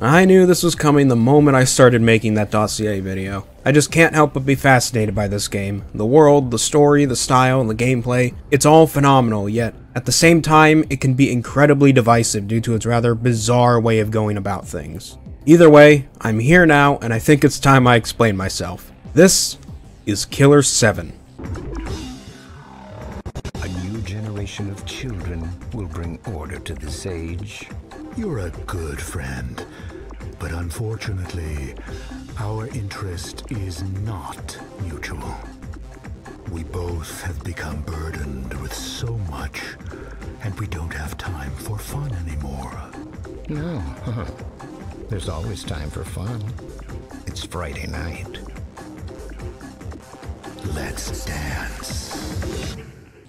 I knew this was coming the moment I started making that Dossier video. I just can't help but be fascinated by this game. The world, the story, the style, and the gameplay, it's all phenomenal, yet at the same time, it can be incredibly divisive due to its rather bizarre way of going about things. Either way, I'm here now, and I think it's time I explain myself. This is Killer 7. A new generation of children will bring order to this age. You're a good friend, but unfortunately, our interest is not mutual. We both have become burdened with so much, and we don't have time for fun anymore. No, there's always time for fun. It's Friday night. Let's dance.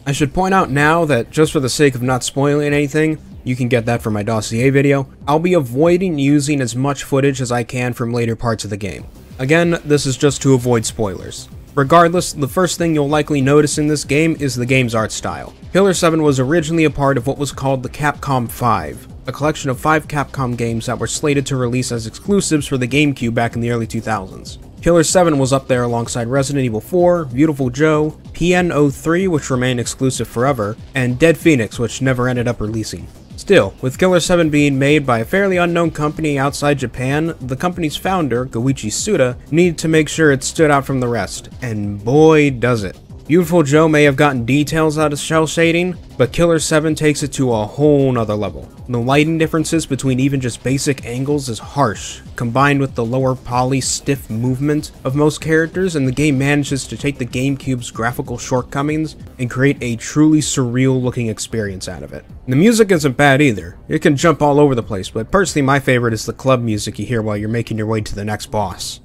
I should point out now that, just for the sake of not spoiling anything, you can get that from my Dossier video, I'll be avoiding using as much footage as I can from later parts of the game. Again, this is just to avoid spoilers. Regardless, the first thing you'll likely notice in this game is the game's art style. Killer 7 was originally a part of what was called the Capcom 5, a collection of 5 Capcom games that were slated to release as exclusives for the GameCube back in the early 2000s. Killer 7 was up there alongside Resident Evil 4, Beautiful Joe, PN03, which remained exclusive forever, and Dead Phoenix, which never ended up releasing. Still, with Killer 7 being made by a fairly unknown company outside Japan, the company's founder, Goichi Suda, needed to make sure it stood out from the rest, and boy does it. Beautiful Joe may have gotten details out of cel shading, but Killer 7 takes it to a whole nother level. The lighting differences between even just basic angles is harsh, combined with the lower poly stiff movement of most characters, and the game manages to take the GameCube's graphical shortcomings and create a truly surreal looking experience out of it. The music isn't bad either. It can jump all over the place, but personally my favorite is the club music you hear while you're making your way to the next boss.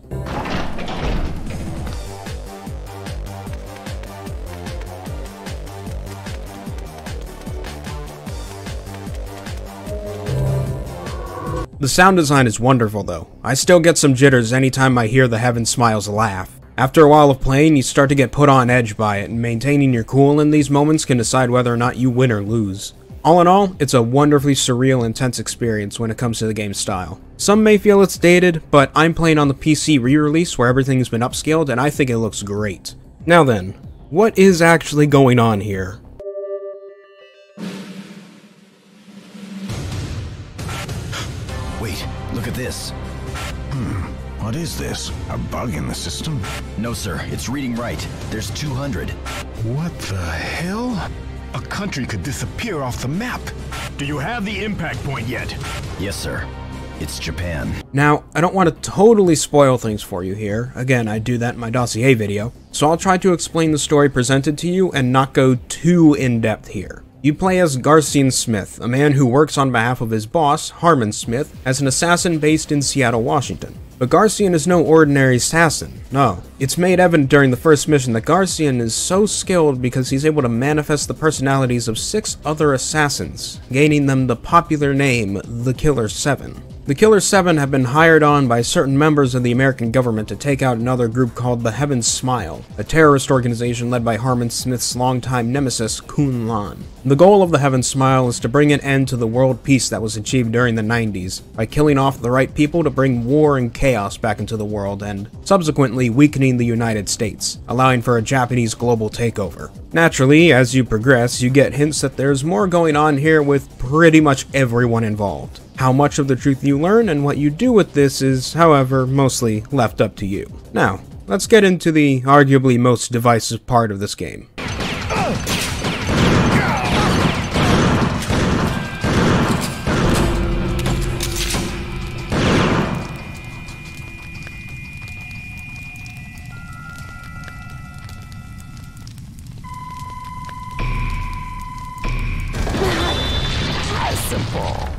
The sound design is wonderful though. I still get some jitters anytime I hear the Heaven Smiles laugh. After a while of playing, you start to get put on edge by it, and maintaining your cool in these moments can decide whether or not you win or lose. All in all, it's a wonderfully surreal, intense experience when it comes to the game's style. Some may feel it's dated, but I'm playing on the PC re-release where everything's been upscaled and I think it looks great. Now then, what is actually going on here? Wait, look at this. What is this? A bug in the system? No, sir, it's reading right. There's 200. What the hell? A country could disappear off the map. Do you have the impact point yet? Yes, sir. It's Japan. Now, I don't want to totally spoil things for you here. Again, I do that in my Dossier video. So I'll try to explain the story presented to you and not go too in-depth here. You play as Garcian Smith, a man who works on behalf of his boss, Harmon Smith, as an assassin based in Seattle, Washington. But Garcian is no ordinary assassin, no. It's made evident during the first mission that Garcian is so skilled because he's able to manifest the personalities of 6 other assassins, gaining them the popular name, the Killer 7. The Killer 7 have been hired on by certain members of the American government to take out another group called the Heaven Smile, a terrorist organization led by Harmon Smith's longtime nemesis, Kun Lan. The goal of the Heaven Smile is to bring an end to the world peace that was achieved during the 90s, by killing off the right people to bring war and chaos back into the world, and subsequently weakening the United States, allowing for a Japanese global takeover. Naturally, as you progress, you get hints that there's more going on here with pretty much everyone involved. How much of the truth you learn and what you do with this is, however, mostly left up to you. Now, let's get into the arguably most divisive part of this game. Simple.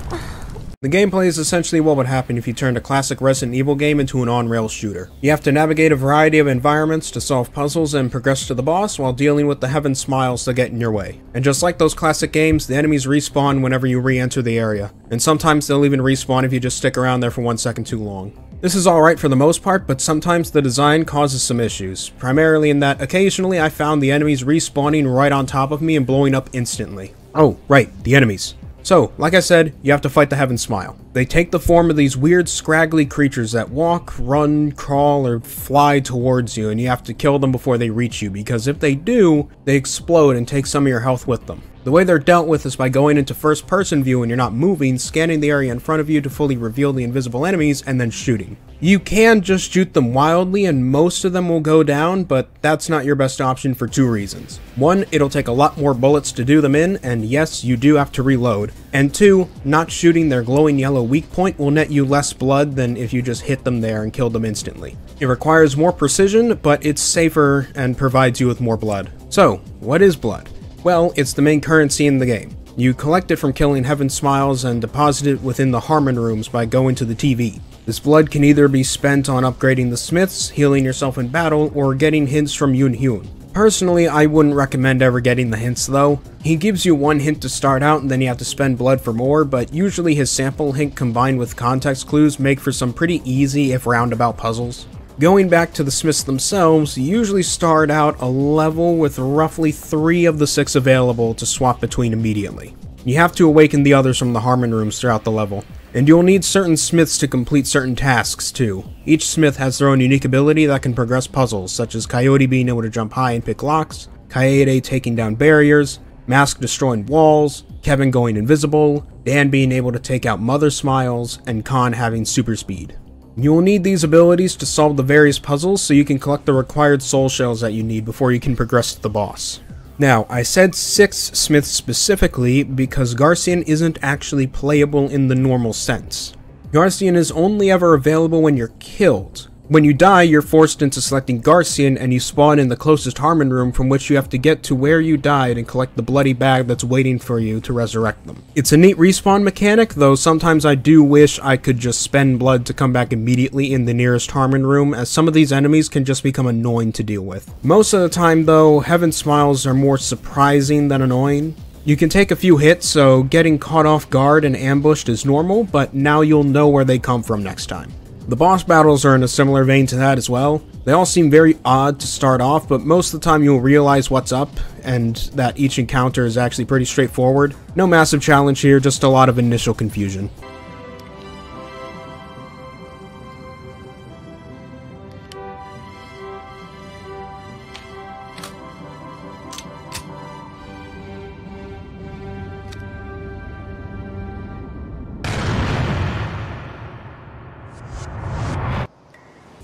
The gameplay is essentially what would happen if you turned a classic Resident Evil game into an on-rails shooter. You have to navigate a variety of environments to solve puzzles and progress to the boss while dealing with the Heaven Smiles that get in your way. And just like those classic games, the enemies respawn whenever you re-enter the area, and sometimes they'll even respawn if you just stick around there for 1 second too long. This is alright for the most part, but sometimes the design causes some issues, primarily in that occasionally I found the enemies respawning right on top of me and blowing up instantly. Oh, right, the enemies. So, like I said, you have to fight the Heaven Smile. They take the form of these weird, scraggly creatures that walk, run, crawl, or fly towards you, and you have to kill them before they reach you, because if they do, they explode and take some of your health with them. The way they're dealt with is by going into first-person view when you're not moving, scanning the area in front of you to fully reveal the invisible enemies, and then shooting. You can just shoot them wildly and most of them will go down, but that's not your best option for 2 reasons. 1, it'll take a lot more bullets to do them in, and yes, you do have to reload. And 2, not shooting their glowing yellow weak point will net you less blood than if you just hit them there and killed them instantly. It requires more precision, but it's safer and provides you with more blood. So, what is blood? Well, it's the main currency in the game. You collect it from killing Heaven Smiles and deposit it within the Harmon rooms by going to the TV. This blood can either be spent on upgrading the smiths, healing yourself in battle, or getting hints from Yoon Hyun. Personally, I wouldn't recommend ever getting the hints though. He gives you 1 hint to start out and then you have to spend blood for more, but usually his sample hint combined with context clues make for some pretty easy if roundabout puzzles. Going back to the smiths themselves, you usually start out a level with roughly 3 of the 6 available to swap between immediately. You have to awaken the others from the Harmon rooms throughout the level. And you'll need certain smiths to complete certain tasks too. Each smith has their own unique ability that can progress puzzles, such as Coyote being able to jump high and pick locks, Kaede taking down barriers, Mask destroying walls, Kevin going invisible, Dan being able to take out Mother Smiles, and Khan having super speed. You will need these abilities to solve the various puzzles so you can collect the required soul shells that you need before you can progress to the boss. Now, I said 6 smiths specifically because Garcian isn't actually playable in the normal sense. Garcian is only ever available when you're killed. When you die, you're forced into selecting Garcian and you spawn in the closest Harmon room from which you have to get to where you died and collect the bloody bag that's waiting for you to resurrect them. It's a neat respawn mechanic, though sometimes I do wish I could just spend blood to come back immediately in the nearest Harmon room, as some of these enemies can just become annoying to deal with. Most of the time though, Heaven Smiles are more surprising than annoying. You can take a few hits, so getting caught off guard and ambushed is normal, but now you'll know where they come from next time. The boss battles are in a similar vein to that as well. They all seem very odd to start off, but most of the time you'll realize what's up, and that each encounter is actually pretty straightforward. No massive challenge here, just a lot of initial confusion.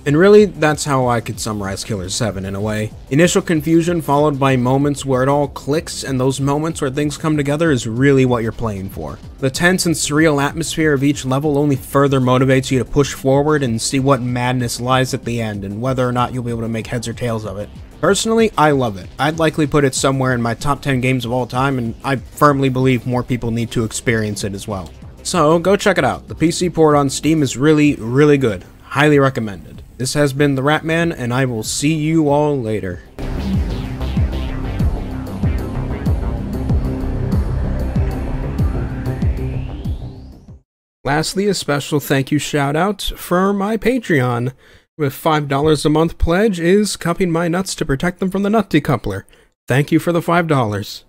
And really, that's how I could summarize Killer 7 in a way. Initial confusion followed by moments where it all clicks, and those moments where things come together is really what you're playing for. The tense and surreal atmosphere of each level only further motivates you to push forward and see what madness lies at the end, and whether or not you'll be able to make heads or tails of it. Personally, I love it. I'd likely put it somewhere in my top 10 games of all time, and I firmly believe more people need to experience it as well. So, go check it out. The PC port on Steam is really, really good. Highly recommended. This has been TheRatMan, and I will see you all later. Lastly, a special thank you shout out for my Patreon. With $5 a month pledge is cupping my nuts to protect them from the nut decoupler. Thank you for the $5.